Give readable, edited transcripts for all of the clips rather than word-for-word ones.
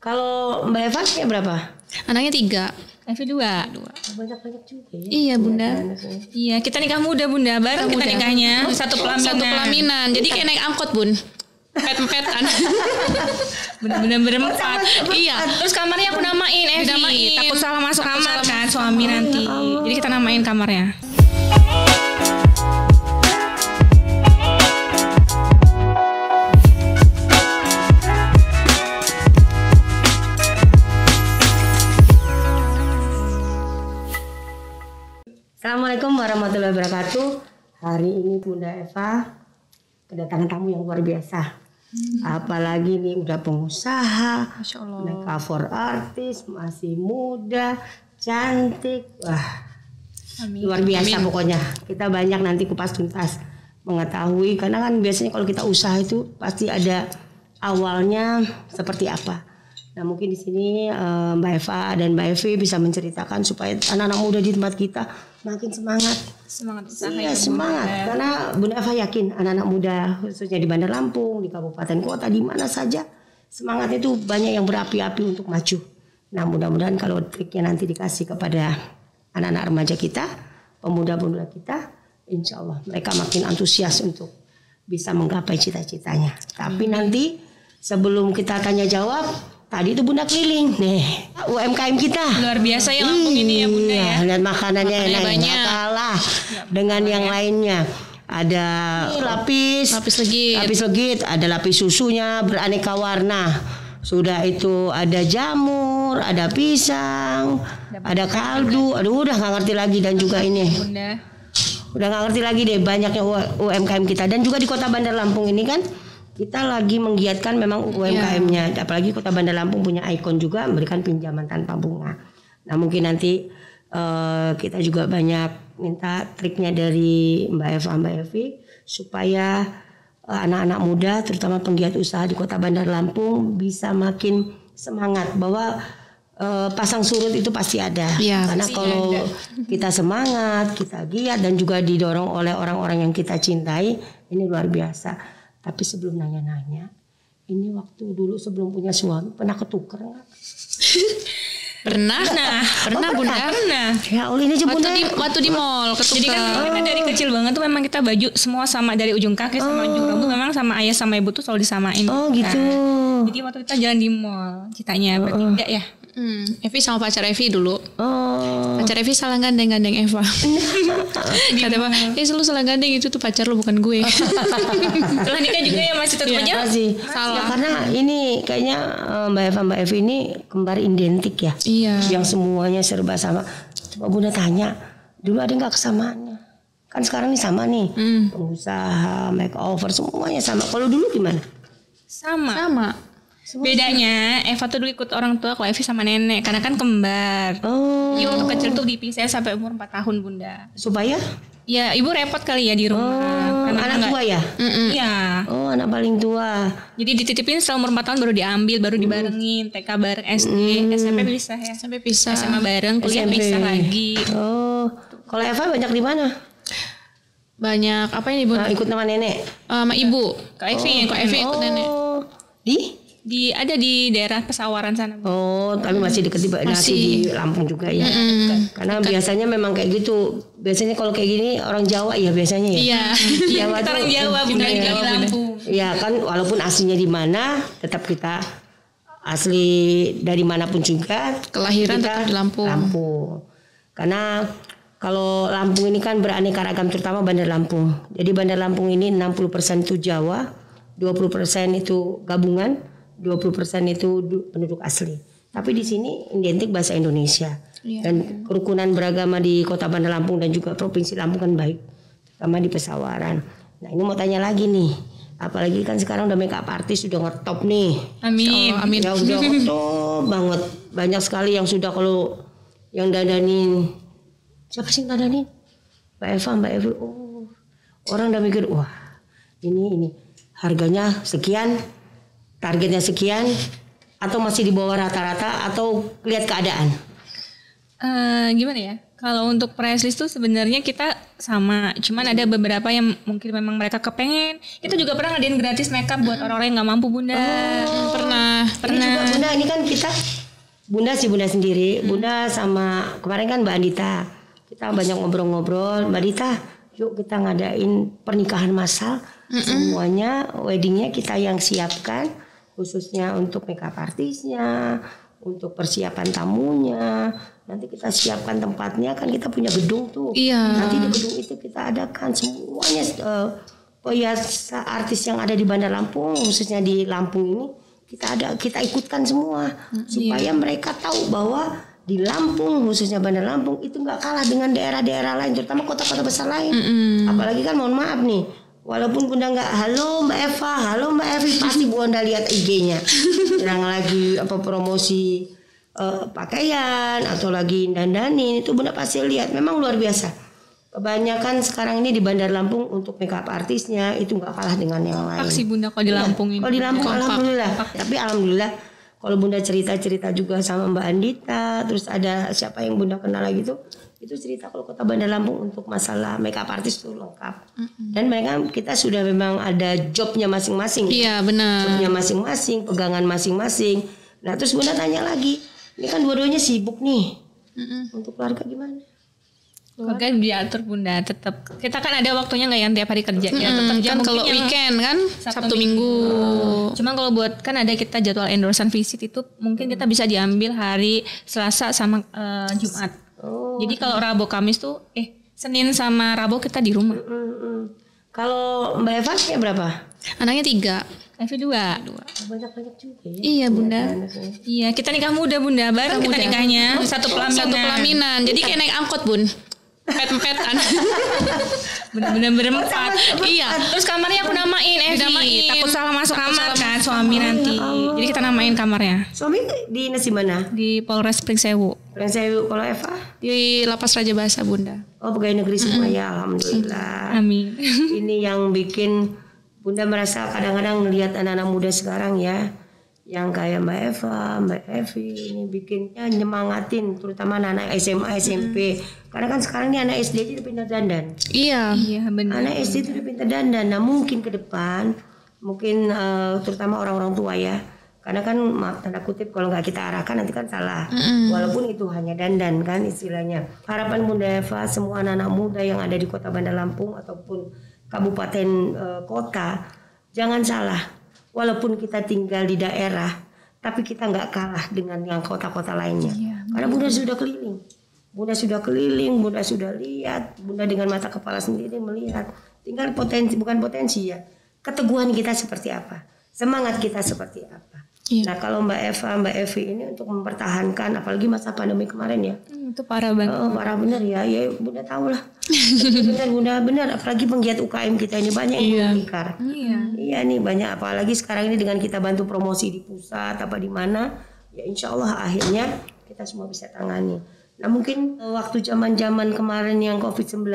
Kalau Mbak Eva punya berapa? Anaknya 3. Evi 2. Banyak-banyak juga ya. Iya Bunda. Iya, kita nikah muda Bunda. Bareng kita nikahnya. Satu pelaminan. Jadi kayak naik angkot Bun. Pet-petan. Bener-bener berempat. Iya. Terus kamarnya aku namain Evi. Dinamain. Takut salah masuk kamar kan suami nanti. Jadi kita namain kamarnya. Assalamualaikum warahmatullahi wabarakatuh. Hari ini Bunda Eva kedatangan tamu yang luar biasa. Apalagi nih udah pengusaha, Masya Allah. make-up artis, masih muda, cantik. Wah, Amin. luar biasa pokoknya. Kita banyak nanti kupas tuntas mengetahui, karena kan biasanya kalau kita usaha itu pasti ada awalnya seperti apa. Nah mungkin di sini Mbak Eva dan Mbak Evi bisa menceritakan supaya anak-anak muda di tempat kita makin semangat. Semangat usaha. Iya semangat, karena Bunda Eva yakin anak-anak muda khususnya di Bandar Lampung, di kabupaten kota, di mana saja semangat itu banyak yang berapi-api untuk maju. Nah mudah-mudahan kalau triknya nanti dikasih kepada anak-anak remaja kita, pemuda-pemuda kita, insya Allah mereka makin antusias untuk bisa menggapai cita-citanya. Tapi nanti sebelum kita tanya jawab, tadi itu Bunda keliling nih UMKM kita. Luar biasa ya Lampung ini ya Bunda ya. Lihat makanannya enak, banyak. nggak kalah dengan yang lainnya. Ada lapis legit, ada lapis susunya beraneka warna. Sudah itu ada jamur, ada pisang, ada kaldu. Aduh udah nggak ngerti lagi, dan juga ini. Bunda. Udah nggak ngerti lagi deh banyaknya UMKM kita, dan juga di Kota Bandar Lampung ini kan kita lagi menggiatkan memang UMKM-nya. Apalagi Kota Bandar Lampung punya ikon juga memberikan pinjaman tanpa bunga. Nah mungkin nanti kita juga banyak minta triknya dari Mbak Eva, Mbak Evi, supaya anak-anak muda terutama penggiat usaha di Kota Bandar Lampung bisa makin semangat bahwa pasang surut itu pasti ada. Ya, karena kalau kita semangat, kita giat dan juga didorong oleh orang-orang yang kita cintai, ini luar biasa. Tapi sebelum nanya-nanya, ini waktu dulu sebelum punya suami pernah ketuker nggak? Pernah Bunda. Pernah. Ya Allah, ini aja Bunda. Waktu di mall ketukar. Jadi kan kita dari kecil banget tuh memang kita baju semua sama, dari ujung kaki sama ujung rambut memang sama ayah sama ibu tuh selalu disamain. Oh gitu. Jadi waktu kita jalan di mall, ceritanya bertiga ya. Evi sama pacar Evi dulu. Oh. Pacar Evi salah gandeng Eva. Kata Bang, lu salah gandeng, itu tuh pacar lu bukan gue. Setelah nikah juga ya masih tetap aja. Masih. Salah. Ya, karena ini kayaknya Mbak Eva, Mbak Evi ini kembar identik ya. Iya. Yang semuanya serba sama. Coba Bunda tanya, dulu ada nggak kesamaannya? Kan sekarang nih sama nih. Pengusaha, makeover, semuanya sama. Kalau dulu gimana? Sama. Bedanya Eva tuh dulu ikut orang tua, kalau Evi sama nenek karena kan kembar. Oh. Jadi waktu kecil tuh dipisah sampai umur 4 tahun Bunda. Supaya? Ya ibu repot kali ya di rumah. Karena Anak tua ya? Iya. Oh, anak paling tua. Jadi dititipin setelah umur 4 tahun baru diambil, baru dibarengin. TK bareng SD, SMP pisah ya. Sampai pisah. SMA bareng, kuliah SMP. pisah lagi. Oh, kalau Eva banyak di mana? Banyak apa ini Bunda? Ikut sama nenek. Sama ibu. Kak Evi, Kak Evi ikut nenek. Oh, ada di daerah Pesawaran sana. Oh, tapi masih deket di Lampung juga ya. Karena biasanya memang kayak gitu. Biasanya kalau kayak gini orang Jawa ya biasanya ya. Iya. Jawa Kita tuh, orang Jawa bukan di Lampung. Iya kan, walaupun aslinya di mana, tetap kita asli dari manapun juga. Kelahiran kita tetap di Lampung. Karena kalau Lampung ini kan beraneka ragam, terutama Bandar Lampung. Jadi Bandar Lampung ini 60% itu Jawa, 20% itu gabungan, 20% itu penduduk asli. Tapi di sini identik bahasa Indonesia. Dan kerukunan beragama di Kota Bandar Lampung dan juga Provinsi Lampung kan baik, terutama di Pesawaran. Nah ini mau tanya lagi nih, apalagi kan sekarang udah makeup artis sudah ngetop nih. Amin. Amin. Ya udah ngetop banget. Banyak sekali yang sudah, kalau yang dadanin, siapa sih yang dadanin? Mbak Eva, Mbak Evi. Oh, orang udah mikir, wah ini harganya sekian, targetnya sekian, atau masih di bawah rata-rata, atau lihat keadaan? Gimana ya? Kalau untuk price list tuh sebenarnya kita sama, cuman ada beberapa yang mungkin memang mereka kepengen. Kita juga pernah ngadain gratis makeup buat orang-orang yang nggak mampu, Bunda. Pernah. Ini juga Bunda, ini kan kita Bunda sendiri, Bunda sama kemarin kan Mbak Andita. Kita banyak ngobrol-ngobrol, Mbak Andita, yuk kita ngadain pernikahan massal. Semuanya weddingnya kita yang siapkan, khususnya untuk makeup artisnya, untuk persiapan tamunya. Nanti kita siapkan tempatnya, kan kita punya gedung tuh. Iya. Nanti di gedung itu kita adakan semuanya artis yang ada di Bandar Lampung, khususnya di Lampung ini kita ikutkan semua supaya mereka tahu bahwa di Lampung, khususnya Bandar Lampung itu nggak kalah dengan daerah-daerah lain, terutama kota-kota besar lain. Apalagi kan mohon maaf nih, walaupun Bunda nggak halo Mbak Eva, halo Mbak Evi, pasti Bunda lihat IG-nya yang lagi promosi pakaian atau lagi dandanin, itu Bunda pasti lihat. Memang luar biasa. Kebanyakan sekarang ini di Bandar Lampung untuk makeup artisnya itu nggak kalah dengan yang lain. Paksi Bunda kalau di Lampung ini. Kalau di Lampung alhamdulillah. Tapi alhamdulillah kalau Bunda cerita juga sama Mbak Andita, terus ada siapa yang Bunda kenal lagi tuh, itu cerita kalau kota Bandar Lampung untuk masalah makeup artis tuh lengkap. Dan mereka kita sudah memang ada jobnya masing-masing. Iya benar. Jobnya masing-masing, pegangan masing-masing. Nah terus Bunda tanya lagi, ini kan dua-duanya sibuk nih. Untuk keluarga gimana? Keluarga diatur Bunda, tetap kita kan ada waktunya nggak yang tiap hari kerja ya, tetap Kan kalau weekend kan Sabtu Minggu. Cuma kalau buat kan ada kita jadwal endorsan visit itu mungkin kita bisa diambil hari Selasa sama Jumat. Jadi kalau Rabu Kamis tuh Senin sama Rabu kita di rumah. Kalau Mbak Eva punya berapa? Anaknya 3. Evi 2. Banyak-banyak juga ya. Iya Bunda. Iya kita nikah muda Bunda, bareng kita nikahnya satu pelaminan. Jadi kayak naik angkot Bun. Pet-petan. Bener-bener berempat. Iya. Terus kamarnya aku namain Evi. Dinamain. Takut salah masuk kamar kan suami nanti. Jadi kita namain kamarnya. Suami di mana? Di Polres Pringsewu. Pringsewu. Kalau Eva? Di Lapas Raja Basa Bunda. Oh pegawai negeri semua ya, alhamdulillah. Amin. Ini yang bikin Bunda merasa kadang-kadang melihat anak-anak muda sekarang ya, yang kayak Mbak Eva, Mbak Evi ini bikinnya nyemangatin, terutama anak-anak SMA, SMP. Karena kan sekarang ini anak SD aja udah pintar dandan. Iya. Iya benar. Anak SD itu udah pintar dandan. Nah mungkin ke depan, terutama orang-orang tua ya. Karena kan maaf tanda kutip kalau nggak kita arahkan nanti kan salah. Walaupun itu hanya dandan kan istilahnya. Harapan Bunda Eva semua anak-anak muda yang ada di Kota Bandar Lampung ataupun kabupaten kota, jangan salah. Walaupun kita tinggal di daerah, tapi kita nggak kalah dengan yang kota-kota lainnya. Karena Bunda sudah keliling. Bunda sudah lihat, Bunda dengan mata kepala sendiri melihat. Tinggal bukan potensi ya, keteguhan kita seperti apa, semangat kita seperti apa. Nah kalau Mbak Eva, Mbak Evi ini untuk mempertahankan, apalagi masa pandemi kemarin ya, Itu parah banget. parah bener ya Bunda tahu lah. bener, apalagi penggiat UKM kita ini banyak yang melingkar. Iya nih banyak, apalagi sekarang ini dengan kita bantu promosi di pusat apa di mana, ya insya Allah akhirnya kita semua bisa tangani. Nah mungkin waktu zaman kemarin yang COVID-19,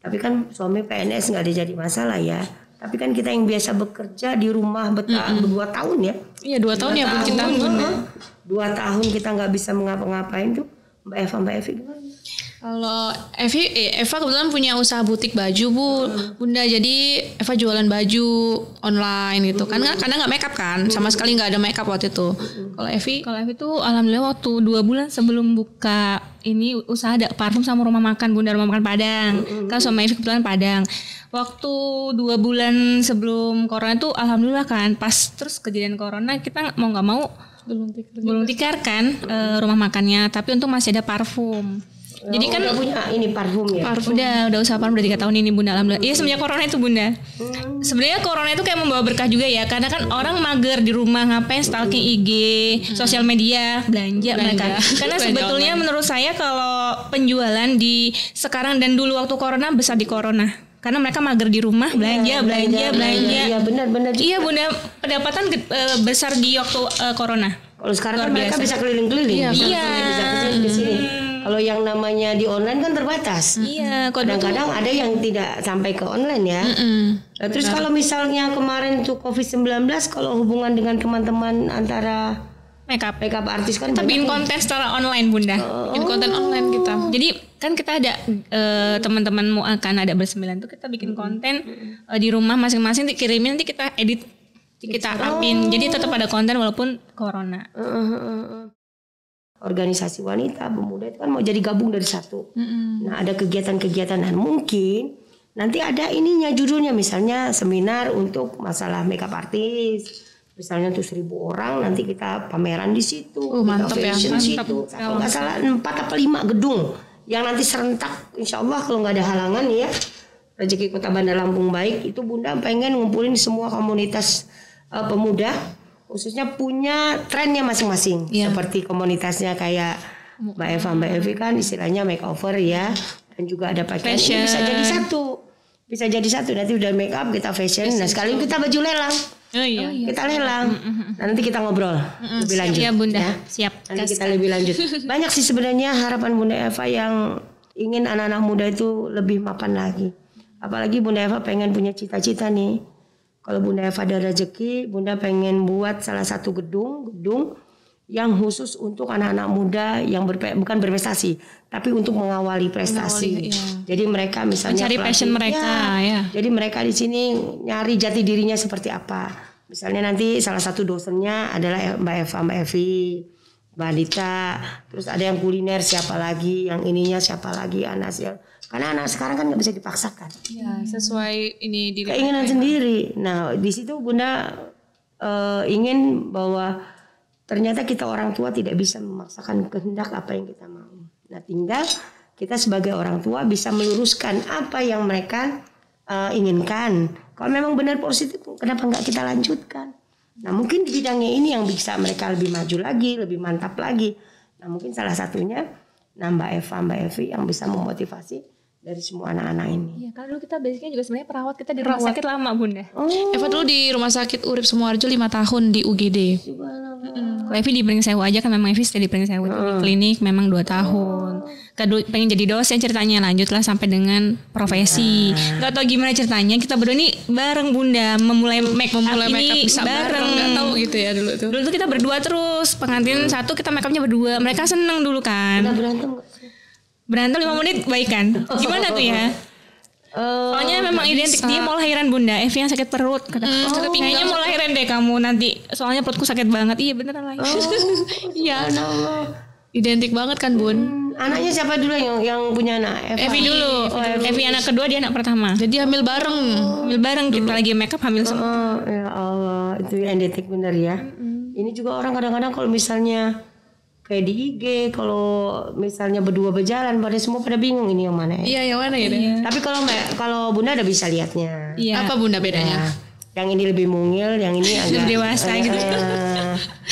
tapi kan suami PNS nggak ada jadi masalah ya. Tapi kan kita yang biasa bekerja di rumah 2 tahun ya. Iya 2 tahun ya Bun kita. 2 tahun kita nggak bisa mengapa-ngapain tuh. Mbak Eva, Mbak Evi gimana? Kalau Eva kebetulan punya usaha butik baju Bunda, jadi Eva jualan baju online gitu kan, karena nggak makeup kan, sama sekali nggak ada makeup waktu itu. Kalau Evi tuh alhamdulillah waktu 2 bulan sebelum buka ini usaha ada parfum sama rumah makan Bunda, rumah makan Padang. Kan sama Evi kebetulan Padang. Waktu 2 bulan sebelum corona tuh alhamdulillah kan, pas terus kejadian corona kita mau nggak mau gulung tikar kan rumah makannya, tapi untung masih ada parfum. Jadi kan udah punya ini parfum ya. Udah usaha parfum udah 3 tahun ini Bunda, alhamdulillah. Iya semenjak corona itu Bunda. Sebenarnya corona itu kayak membawa berkah juga ya, karena kan orang mager di rumah ngapain stalking IG, sosial media, belanja mereka. Karena sebetulnya menurut saya kalau penjualan di sekarang dan dulu waktu corona besar di corona. Karena mereka mager di rumah belanja. Iya benar. Iya Bunda, pendapatan besar di waktu corona. Kalau sekarang kan mereka bisa keliling-keliling. Iya. Bisa kesini sini. Kalau yang namanya di online kan terbatas. Iya. Kadang-kadang ada yang tidak sampai ke online ya. Nah, terus kalau misalnya kemarin tuh COVID-19, kalau hubungan dengan teman-teman antara makeup artis kan kita bikin banyak konten secara online bunda. Bikin konten online kita. Jadi kan kita ada teman-temanmu akan ada bersembilan tuh kita bikin konten di rumah masing-masing dikirimin nanti kita edit kita upin. Jadi tetap ada konten walaupun corona. Organisasi wanita pemuda itu kan mau jadi gabung dari satu. Nah ada kegiatan-kegiatan dan mungkin nanti ada ininya judulnya misalnya seminar untuk masalah makeup artis. Misalnya untuk 1.000 orang nanti kita pameran di situ. Mantap ya. Mantap. Kalau nggak salah 4 atau 5 gedung yang nanti serentak. Insya Allah kalau nggak ada halangan ya. Rezeki Kota Bandar Lampung baik itu Bunda pengen ngumpulin semua komunitas pemuda. Khususnya punya trennya masing-masing. Seperti komunitasnya kayak Mbak Eva, Mbak Evi kan istilahnya makeover ya. Dan juga ada pakaian ini bisa jadi satu. Bisa jadi satu. Nanti udah make up kita fashion. Nah sekalian kita baju lelang. Kita lelang. Nanti kita ngobrol lebih lanjut. Iya Bunda. Ya. Siap. Nanti kita lebih lanjut. Banyak sih sebenarnya harapan Bunda Eva yang ingin anak-anak muda itu lebih mapan lagi. Apalagi Bunda Eva pengen punya cita-cita nih. Kalau Bunda Eva ada rezeki, Bunda pengen buat salah satu gedung yang khusus untuk anak-anak muda yang bukan berprestasi, tapi untuk mengawali prestasi. Jadi mereka misalnya mencari passion mereka, ya. Jadi mereka di sini nyari jati dirinya seperti apa. Misalnya nanti salah satu dosennya adalah Mbak Eva, Mbak Evi, Mbak Dita, terus ada yang kuliner siapa lagi, yang ininya siapa lagi, karena anak sekarang kan nggak bisa dipaksakan. Ya, sesuai ini diri keinginan sendiri. Nah, di situ Bunda ingin bahwa ternyata kita orang tua tidak bisa memaksakan kehendak apa yang kita mau. Nah, tinggal kita sebagai orang tua bisa meluruskan apa yang mereka inginkan. Kalau memang benar positif, kenapa nggak kita lanjutkan? Nah, mungkin di bidangnya ini yang bisa mereka lebih maju lagi, lebih mantap lagi. Nah, mungkin salah satunya Mbak Eva, Mbak Evi yang bisa memotivasi dari semua anak-anak ini. Iya, kalau dulu kita basicnya juga sebenarnya perawat, kita di rumah sakit lama Bunda. Eva dulu di Rumah Sakit Urip Sumoharjo 5 tahun di UGD. Kalau Evi di Pringsewu aja kan memang Evi sudah di Pringsewu di klinik memang 2 tahun. Kedua pengen jadi dosen ceritanya lanjutlah sampai dengan profesi. Gak tau gimana ceritanya kita berdua ini bareng Bunda memulai make up ini bisa bareng. Gak tahu gitu ya dulu tuh. Dulu tuh kita berdua terus pengantin satu kita make upnya berdua. Mereka seneng dulu kan. Udah berantem 5 menit baikan. Gimana tuh ya? Soalnya memang identik dia mau lahiran Bunda. Evi yang sakit perut. Kayaknya mau lahiran deh kamu nanti. Soalnya perutku sakit banget. Iya beneran lahir. Iya. Identik banget kan Bun. Anaknya siapa dulu yang punya anak? Evi dulu. Evi anak kedua, dia anak pertama. Jadi hamil bareng. Kita lagi make up hamil semua. Ya Allah, itu identik bener ya. Ini juga orang kadang-kadang kalau misalnya kayak di IG, kalau misalnya berdua berjalan, pada bingung ini yang mana ya? Iya, yang mana gitu. Tapi kalau Bunda udah bisa lihatnya. Iya. Apa Bunda bedanya? Yang ini lebih mungil, yang ini agak dewasa gitu.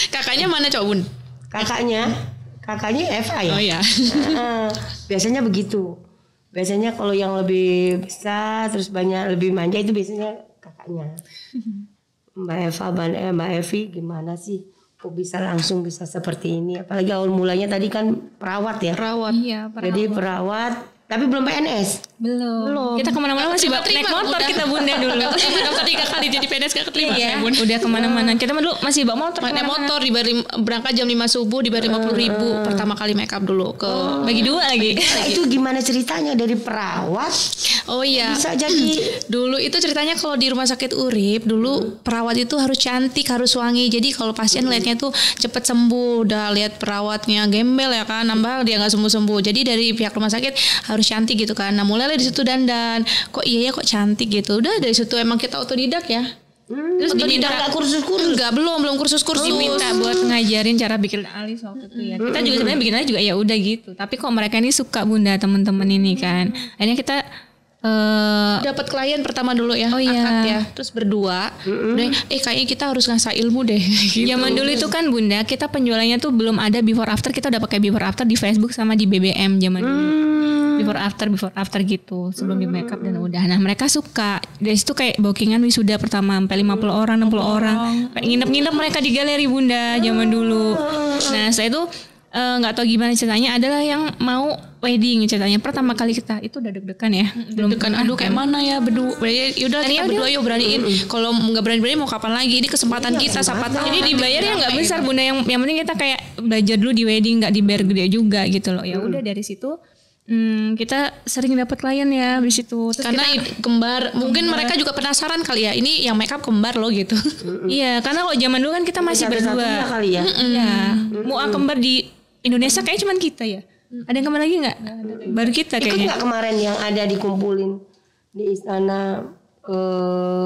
Kakaknya mana Cok Bun? Kakaknya Eva ya. Oh iya. Biasanya begitu. Biasanya kalau yang lebih besar terus banyak lebih manja itu biasanya kakaknya. Mbak Eva, Mbak Evi gimana sih? Kok bisa langsung bisa seperti ini? Apalagi awal mulanya tadi kan perawat ya. Iya, perawat. Jadi perawat tapi belum PNS. Belum. Kita kemana-mana masih naik motor kita Bunda dulu. Daftar 3 kali jadi PNS gak keterima ya, Bun. Udah kemana-mana. Kita dulu masih bawa motor. Naik motor berangkat jam 5 subuh dibayar 50.000 pertama kali make up dulu ke bagi 2 lagi. Nah, itu gimana ceritanya dari perawat? Oh iya. Bisa jadi dulu itu ceritanya kalau di Rumah Sakit Urip dulu perawat itu harus cantik, harus wangi. Jadi kalau pasien lihatnya tuh cepet sembuh. Udah lihat perawatnya gembel ya kan, nambah dia nggak sembuh-sembuh. Jadi dari pihak rumah sakit harus cantik gitu kan. Nah mulai dari situ dandan. Kok iya ya kok cantik gitu. Udah dari situ emang kita otodidak ya. Terus diminta nggak kursus-kursus? Enggak, belum kursus-kursus. Diminta buat ngajarin cara bikin alis waktu itu ya. Kita juga sebenarnya bikin alis juga ya udah gitu. Tapi kok mereka ini suka Bunda teman-teman ini kan. Akhirnya kita dapat klien pertama dulu ya, akad ya, terus berdua, udah, kayaknya kita harus ngasah ilmu deh. Gitu. Zaman dulu itu kan Bunda, kita penjualannya tuh belum ada before after, kita udah pakai before after di Facebook sama di BBM zaman dulu. Before after gitu, sebelum di makeup dan udah. Nah mereka suka, dari situ kayak bookingan wisuda pertama sampai 50 orang, 60 orang, nginep-nginep mereka di galeri Bunda zaman dulu. Nah saya itu nggak tahu gimana ceritanya, adalah yang mau wedding ceritanya. Pertama kali kita itu udah deg-degan ya. Belum Deg-degan, aduh kayak mana ya berdua. Yaudah kita berdua yuk beraniin. Kalau nggak berani mau kapan lagi? Ini kesempatan kita siapa tahu. Jadi dibayarnya nggak besar Bunda, yang penting kita kayak belajar dulu di wedding, nggak dibayar gede juga gitu loh. Ya udah dari situ kita sering dapat klien ya di situ. Terus Karena kembar, mungkin mereka juga penasaran kali ya, ini yang makeup kembar loh gitu. Iya, karena kalau zaman dulu kan kita masih berdua. Kali ya. Iya, mua kembar di Indonesia kayaknya cuma kita ya. Ada yang kembar lagi nggak? Baru kita Ikut kayaknya. nggak kemarin yang ada dikumpulin di istana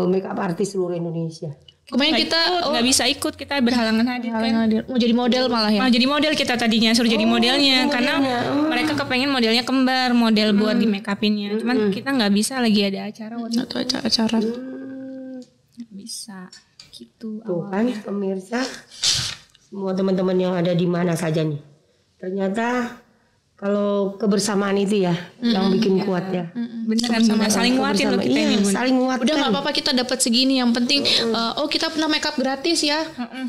makeup artis seluruh Indonesia? Kemarin kita nggak bisa ikut, kita berhalangan hadir kan. mau jadi model malah ya. Jadi model kita tadinya suruh jadi modelnya karena mereka kepengen modelnya kembar, model buat di make upinnya. Cuman kita nggak bisa, lagi ada acara waktu Atau acara. nggak bisa gitu. Tuh kan pemirsa, semua teman-teman yang ada di mana saja nih. Ternyata kalau kebersamaan itu ya yang bikin kuat ya. Bener kan Bunda, saling nguatin loh kita ini Bunda. Saling nguatkan. Udah nggak apa-apa kita dapat segini, yang penting kita pernah makeup gratis ya.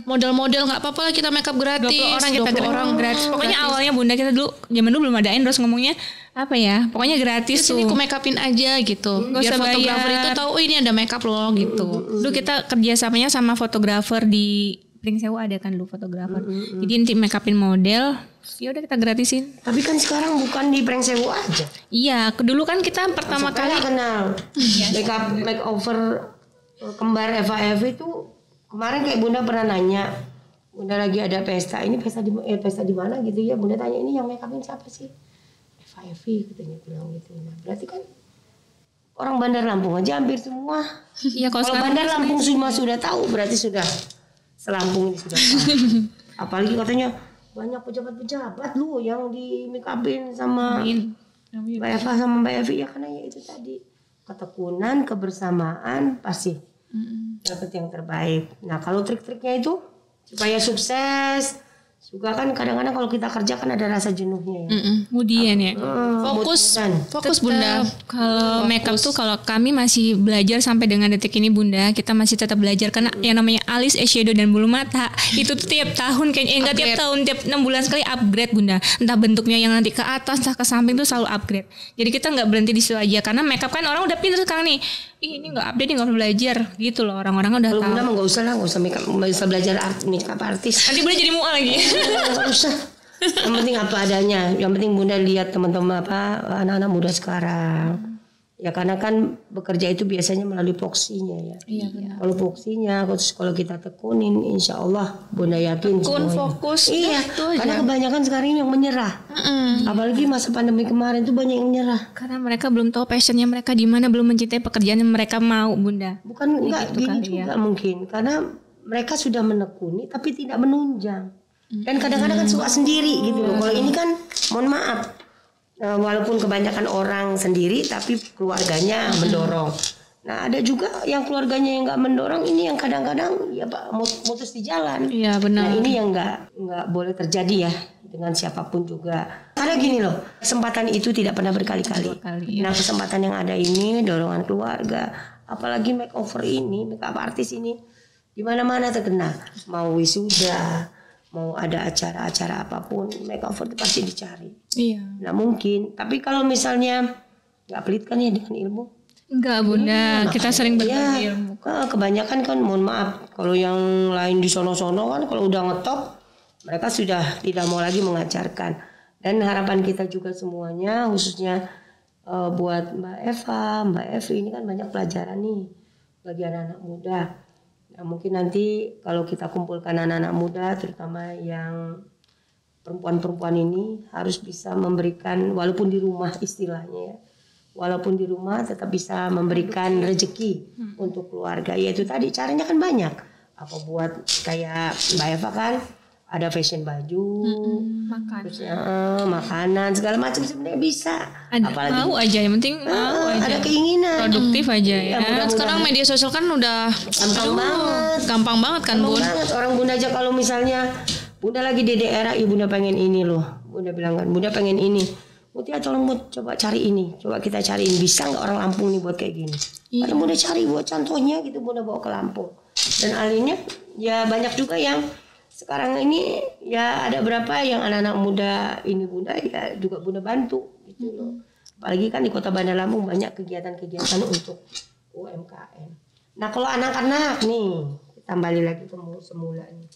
Model-model nggak apa-apa lah kita makeup gratis. 20 orang kita 20 orang gratis. Pokoknya awalnya Bunda kita dulu zaman dulu belum ada endorse, ngomongnya apa ya? Pokoknya gratis Sini tuh. aku make upin aja gitu. Nggak Biar usah fotografer bayar. itu tahu oh ini ada makeup loh gitu. Dulu kita kerjasamanya sama fotografer di Pringsewu, ada kan dulu fotografer. Jadi nanti make upin model, ya udah kita gratisin. Tapi kan sekarang bukan di Pringsewu aja. Iya, dulu kan kita pertama Supaya kali kenal makeup makeover kembar Eva Evi itu kemarin kayak Bunda pernah nanya, Bunda lagi ada pesta, ini pesta di mana gitu ya, Bunda tanya ini yang make upin siapa sih? Eva Evi katanya bilang gitu. Nah, berarti kan orang Bandar Lampung aja hampir semua. Iya, Kalau Bandar Lampung semua sudah tahu, berarti sudah selampung ini sudah tahu. Apalagi katanya banyak pejabat-pejabat lu yang di make upin sama Mbak Eva sama Mbak Evi, ya karena ya itu tadi ketekunan, kebersamaan pasti dapat yang terbaik. Nah kalau trik-triknya itu supaya sukses juga kan kadang-kadang kalau kita kerja kan ada rasa jenuhnya ya. kemudian ya. Fokus Bunda. Kalau makeup tuh kalau kami masih belajar sampai dengan detik ini Bunda, kita masih tetap belajar karena yang namanya alis, eyeshadow dan bulu mata itu tuh tiap tahun kayaknya enggak tiap tahun, tiap 6 bulan sekali upgrade Bunda. Entah bentuknya yang nanti ke atas, entah ke samping tuh selalu upgrade. Jadi kita nggak berhenti di situ aja karena makeup kan orang udah pintar sekarang nih. Ih, ini nggak update, nggak belajar gitu loh, orang-orang udah Kalau tahu. Bunda mah nggak usah lah, nggak usah nggak usah belajar makeup artis. Nanti Bunda jadi mua lagi. Nggak usah. Yang penting apa adanya. Yang penting Bunda lihat teman-teman anak-anak muda sekarang. Ya karena kan bekerja itu biasanya melalui voksinya ya. Iya benar. Kalau voksinya, kalau kita tekunin, insya Allah Bunda yakin semuanya. Fokus. Iya, karena kebanyakan sekarang yang menyerah. Apalagi masa pandemi kemarin tuh banyak yang menyerah. Karena mereka belum tahu passionnya mereka di mana, belum mencintai pekerjaan yang mereka mau Bunda. Bukan enggak gitu gini kali juga mungkin, karena mereka sudah menekuni tapi tidak menunjang. Dan kadang-kadang kan suka sendiri gitu loh. Kalau ini kan, mohon maaf, walaupun kebanyakan orang sendiri tapi keluarganya mendorong. Nah ada juga yang keluarganya yang nggak mendorong, ini yang kadang-kadang ya Pak mutus di jalan. Iya benar. Nah ini yang nggak boleh terjadi ya dengan siapapun juga. Karena gini loh, kesempatan itu tidak pernah berkali-kali. Nah kesempatan yang ada ini dorongan keluarga, apalagi makeover ini, makeup artis ini, di mana-mana terkenal. Mau wisuda, mau ada acara-acara apapun, makeover itu pasti dicari. Iya. Nah mungkin, tapi kalau misalnya nggak pelit kan ya dengan ilmu. Enggak Bunda, kita sering berbagi ilmu. Kebanyakan kan mohon maaf, kalau yang lain di sono-sono kan kalau udah ngetop, mereka sudah tidak mau lagi mengajarkan. Dan harapan kita juga semuanya, khususnya buat Mbak Eva, Mbak Evi, ini kan banyak pelajaran nih bagi anak-anak muda. Nah, mungkin nanti kalau kita kumpulkan anak-anak muda, terutama yang perempuan-perempuan ini harus bisa memberikan, walaupun di rumah istilahnya ya, walaupun di rumah tetap bisa memberikan rezeki untuk keluarga. Ya itu tadi caranya kan banyak. Apa buat kayak Mbak Eva kan ada fashion baju, terus, makanan segala macam sebenarnya bisa. Apalagi mau aja, yang penting mau aja. Ada keinginan. Produktif aja ya. Sekarang media sosial kan udah gampang banget kan Bun. Orang Bunda aja kalau misalnya Bunda lagi di daerah, ibu Bunda pengen ini loh. Bunda bilang kan, Bunda pengen ini. Mutia tolong Bud, coba cari ini. Coba kita cariin, bisa nggak orang Lampung nih buat kayak gini. Karena Bunda cari buat contohnya gitu, Bunda bawa ke Lampung. Dan akhirnya ya banyak juga yang sekarang ini ya ada berapa yang anak-anak muda ini Bunda ya juga Bunda bantu gitu loh. Apalagi kan di Kota Bandar Lampung banyak kegiatan-kegiatan untuk UMKM. Nah kalau anak-anak nih, kita kembali lagi ke semula nih.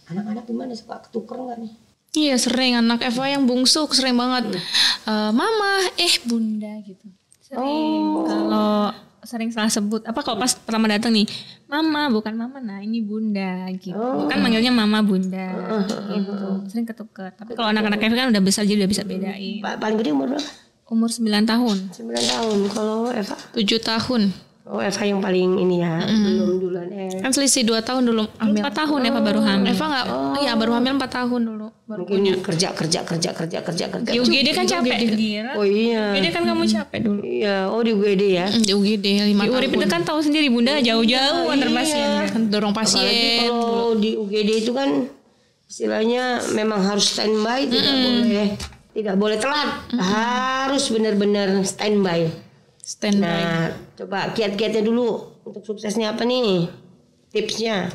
Anak-anak gimana, suka ketuker nggak nih? Iya sering, anak Eva yang bungsu sering banget. Mama, bunda gitu. Sering. Kalau sering salah sebut apa kalau pas pertama datang nih, mama bukan mama, nah ini bunda gitu. Kan manggilnya mama bunda gitu. Sering ketuker. Tapi kalau anak-anak Eva kan udah besar jadi udah bisa bedain. Paling gede umur berapa? Umur 9 tahun. 9 tahun. Kalau Eva? 7 tahun. Oh Eva yang paling ini ya, belum duluan Kan selisih 2 tahun dulu hamil. 4 tahun Eva baru hamil. Eva nggak, iya baru hamil 4 tahun dulu. Baru mungkin kerja. Di UGD kan capek. Oh iya. UGD kan kamu capek dulu. Iya, oh di UGD ya. Di UGD 5 tahun. Di URIP itu kan tahu sendiri Bunda jauh-jauh antar pasien. Dorong pasien. Apalagi kalau di UGD itu kan istilahnya memang harus standby, tidak boleh telat, harus benar-benar standby. Nah, coba kiat-kiatnya dulu untuk suksesnya apa nih? Tipsnya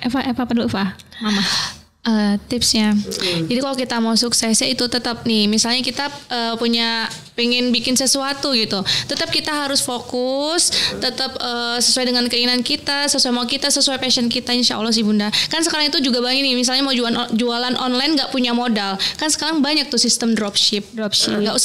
Eva apa dulu Eva? Mama. Tipsnya. Jadi kalau kita mau suksesnya itu tetap nih, misalnya kita pengen bikin sesuatu gitu, tetap kita harus fokus, tetap sesuai dengan keinginan kita, sesuai mau kita, sesuai passion kita, insya Allah sih Bunda. Kan sekarang itu juga banyak nih, misalnya mau jualan online nggak punya modal, kan sekarang banyak tuh sistem dropship. Nggak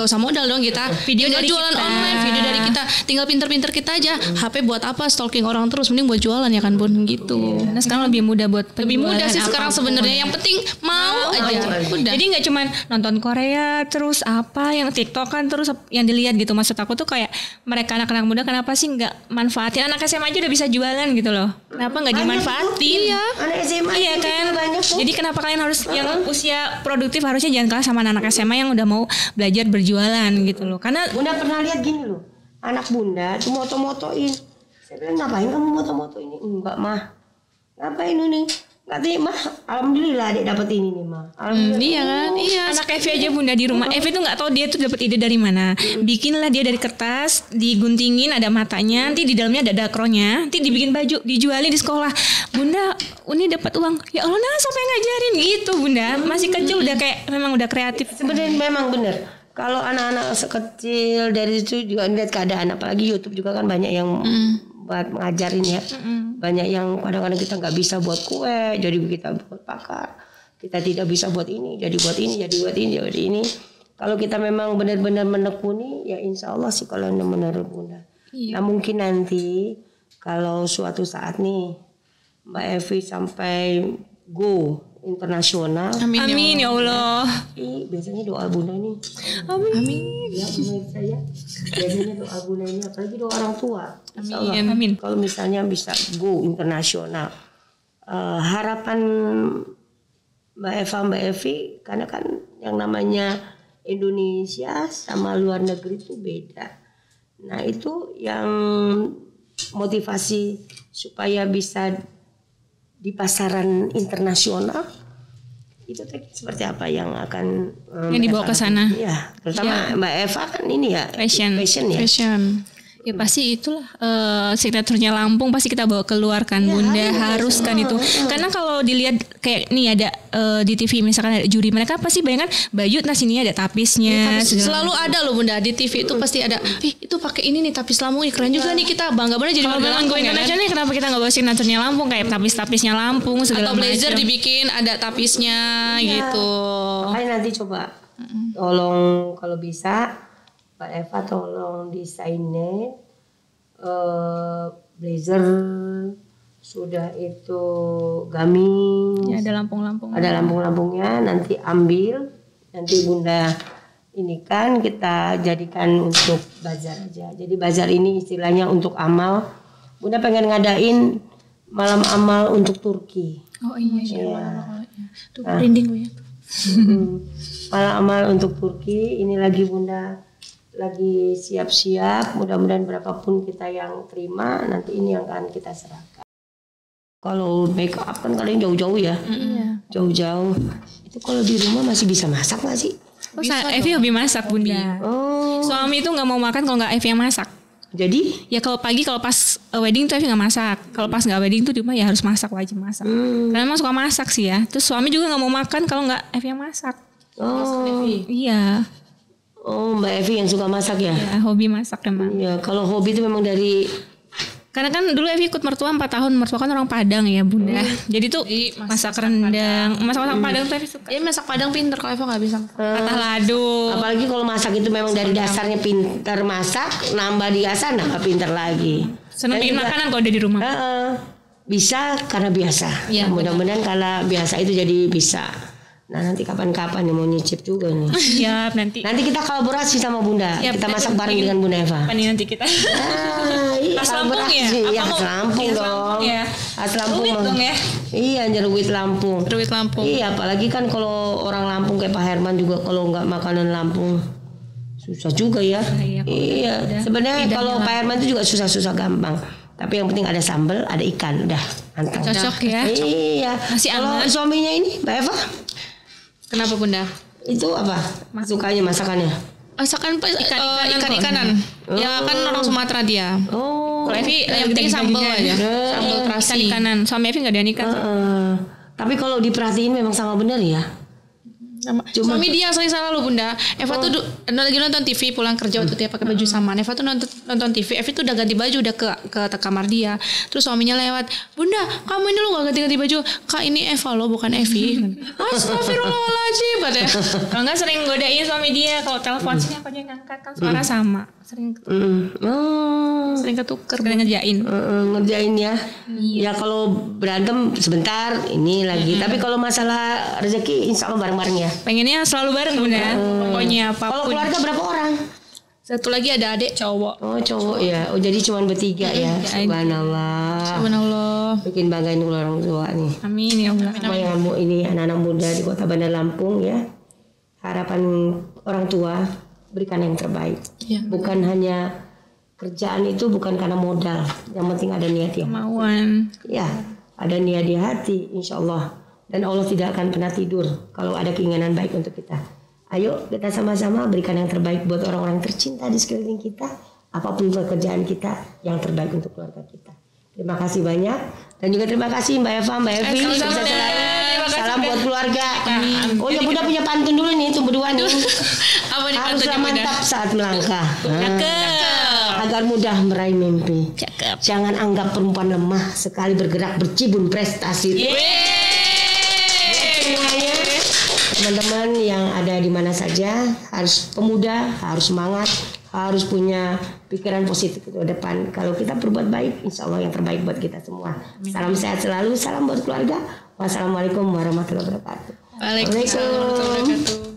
usah modal dong kita. Video dari jualan kita. Online, video dari kita, tinggal pinter-pinter kita aja. HP buat apa stalking orang terus, mending buat jualan ya kan Bun gitu. Nah sekarang lebih mudah buat penjualan. Lebih mudah sih sekarang sebenarnya, yang penting mau aja. Udah. Jadi nggak cuman nonton Korea terus apa yang TikTok kan terus yang dilihat gitu. Maksud aku tuh kayak mereka anak-anak muda kenapa sih nggak manfaatin, anak SMA aja udah bisa jualan gitu loh. Kenapa nggak dimanfaatin? Iya. Anak SMA iya kan. Banyak tuh. Jadi kenapa kalian harus yang usia produktif harusnya jangan kalah sama anak SMA yang udah mau belajar berjualan gitu loh. Karena Bunda pernah lihat gini loh, anak Bunda tuh moto-motoin. Saya bilang ngapain kamu moto-moto ini? Enggak mah. Ngapain ini? Katanya mah, alhamdulillah adik dapat ini nih mah. Iya kan, iya. Anak Evi aja Bunda di rumah. Evi tuh nggak tahu dia tuh dapat ide dari mana. Bikinlah dia dari kertas, diguntingin ada matanya, nanti di dalamnya ada dakronya, nanti dibikin baju, dijualin di sekolah. Bunda, Uni dapat uang. Ya Allah, nah sampai ngajarin gitu Bunda. Masih kecil udah kayak memang udah kreatif. Sebenarnya memang bener. Kalau anak-anak sekecil dari itu juga lihat keadaan, apalagi YouTube juga kan banyak yang buat ngajarin ya. Banyak yang kadang-kadang kita nggak bisa buat kue, jadi kita buat pakar. Kita tidak bisa buat ini, jadi buat ini, jadi buat ini, jadi ini. Kalau kita memang benar-benar menekuni, ya insya Allah sih kalau benar Bunda. Nah mungkin nanti kalau suatu saat nih Mbak Evi sampai go internasional. Amin ya Allah. Biasanya doa Bunda ini. Amin. Ya pemirsa ya. Biasanya doa Bunda ini apalagi doa orang tua. Amin. Kalau misalnya bisa go internasional. Harapan Mbak Eva, Mbak Evi, karena kan yang namanya Indonesia sama luar negeri itu beda. Nah itu yang motivasi supaya bisa di pasaran internasional itu seperti apa yang akan yang dibawa ke sana? Ya, terutama Mbak Eva kan ini ya fashion ya. Ya pasti itulah signaturnya Lampung pasti kita bawa keluar kan ya, Bunda harus kan itu. Karena kalau dilihat kayak nih ada di TV misalkan ada juri mereka pasti bayangkan baju nah sini ada tapisnya. Selalu ada loh Bunda di TV itu pasti ada. Itu pakai ini nih tapis Lampung keren juga nih kita bangga banget jadi warga Lampung ya kan. Kenapa kita nggak bawa signaturnya Lampung kayak tapis-tapisnya Lampung segala macam. Atau blazer macam. dibikin ada tapisnya gitu. Makanya nanti coba tolong kalau bisa Mbak Eva tolong desainnya blazer, sudah itu gamis, ya, ada Lampung-Lampung, ada Lampung-Lampungnya, nanti ambil, nanti Bunda ini kan kita jadikan untuk bazar aja. Jadi bazar ini istilahnya untuk amal. Bunda pengen ngadain malam amal untuk Turki. Oh iya. Tuh merinding gue ya. Malam amal untuk Turki ini lagi Bunda lagi siap-siap, mudah-mudahan berapapun kita yang terima nanti ini yang akan kita serahkan. Kalau make up kan kalian jauh-jauh ya, jauh-jauh. Itu kalau di rumah masih bisa masak nggak sih? Evi hobi masak Bunda. Oh. Suami itu nggak mau makan kalau nggak Evi yang masak. Jadi Ya kalau pagi kalau pas wedding tuh Evi nggak masak. Kalau pas nggak wedding tuh di rumah ya harus masak, wajib masak. Karena emang suka masak sih ya. Terus suami juga nggak mau makan kalau nggak Evi yang masak. Iya. Mbak Evi yang suka masak ya? Ya hobi masak emang. Ya, kalau hobi itu memang dari Karena kan dulu Evi ikut mertua 4 tahun. Mertua kan orang Padang ya bunda. Jadi tuh masak rendang. Masak Padang tuh Evi suka. Dia masak Padang pinter, kalau Eva nggak bisa. Patah lado. apalagi kalau masak itu memang dari dasarnya pintar masak, nambah diasah nambah pintar lagi. Seneng Dan bikin juga, makanan kalau udah di rumah. bisa karena biasa. Iya, Mudah-mudahan kalau biasa itu jadi bisa. Nah nanti kapan-kapan nih mau nyicip juga nih. Siap nanti. Nanti kita kolaborasi sama Bunda. Siap, Kita masak nanti bareng bikin- dengan Bunda Eva. Apa nih nanti kita? Iya, Khas Lampung ya? kolaborasi. Apa Iya, mau- khas Lampung khas dong. Lampung ya? Khas Lampung. Rumit dong ya? Iya, jeruit Lampung. Druid Lampung. Iya, apalagi kan kalau orang Lampung kayak Pak Herman juga kalau nggak makanan Lampung susah juga ya. Iya, kok Iya, udah sebenarnya lidahnya kalau Pak Herman itu juga susah-susah gampang. Tapi yang penting ada sambal, ada ikan, udah mantap. Cocok ya. Iya. Masih Kalau aman. suaminya ini, Mbak Eva, Kenapa bunda? itu apa? Sukanya masakannya? Masakan Ikan-ikanan ikan-ikanan. Ya kan orang Sumatera dia. Oh. Kalau Evi yang penting sambal aja. Sambal terasi. Ikan ikanan. Suami Evi nggak ada ikan. Tapi kalau diperhatiin memang sama benar ya. Suami dia sering salah lu bunda. Eva tuh lagi nonton TV pulang kerja waktu dia pakai baju samaan. Eva tuh nonton TV. Evi tuh udah ganti baju udah ke kamar dia. Terus suaminya lewat, bunda kamu ini lu gak ganti baju. Kak ini Eva lo bukan Evi. Astagfirullahaladzim katanya. Kalau nggak sering godain suami dia. Kalau telepon sini aku aja ngangkat kan suara sama. Sering Sering ketuker. sering ngerjain. Ngerjain ya. Ya kalau berantem sebentar ini lagi. Tapi kalau masalah rezeki insya Allah bareng-bareng ya. Pengennya selalu bareng bunda. Pokoknya Kalau apapun. keluarga berapa orang? Satu lagi ada adik cowok. Oh cowok ya. Oh jadi cuma bertiga ya. Subhanallah. Subhanallah. Bikin banggain orang tua nih. Amin ya Allah. Semua yang ini anak-anak muda di Kota Bandar Lampung ya. Harapan orang tua berikan yang terbaik. Iya. Bukan hanya kerjaan itu bukan karena modal. Yang penting ada niat ya. Kemauan. Ya, ada niat di hati, insya Allah. Dan Allah tidak akan pernah tidur kalau ada keinginan baik untuk kita. Ayo kita sama-sama berikan yang terbaik buat orang-orang tercinta di sekeliling kita. Apapun pekerjaan kita, yang terbaik untuk keluarga kita. Terima kasih banyak. Dan juga terima kasih Mbak Eva, Mbak Evi. Sama-sama. Sukses selalu. Terima kasih, Salam Mbak. buat keluarga. Oh ya Bunda punya pantun dulu nih, tuh berdua nih. Apa nih Haruslah pantunnya bunda? mantap saat melangkah. Cakep. Agar mudah meraih mimpi. Cakep. Jangan anggap perempuan lemah sekali bergerak bercibun prestasi. Semuanya teman-teman yang ada di mana saja harus pemuda, harus semangat, harus punya pikiran positif ke depan. Kalau kita berbuat baik, insya Allah yang terbaik buat kita semua. Salam sehat selalu, salam buat keluarga. Wassalamualaikum warahmatullahi wabarakatuh. Waalaikumsalam warahmatullahi wabarakatuh.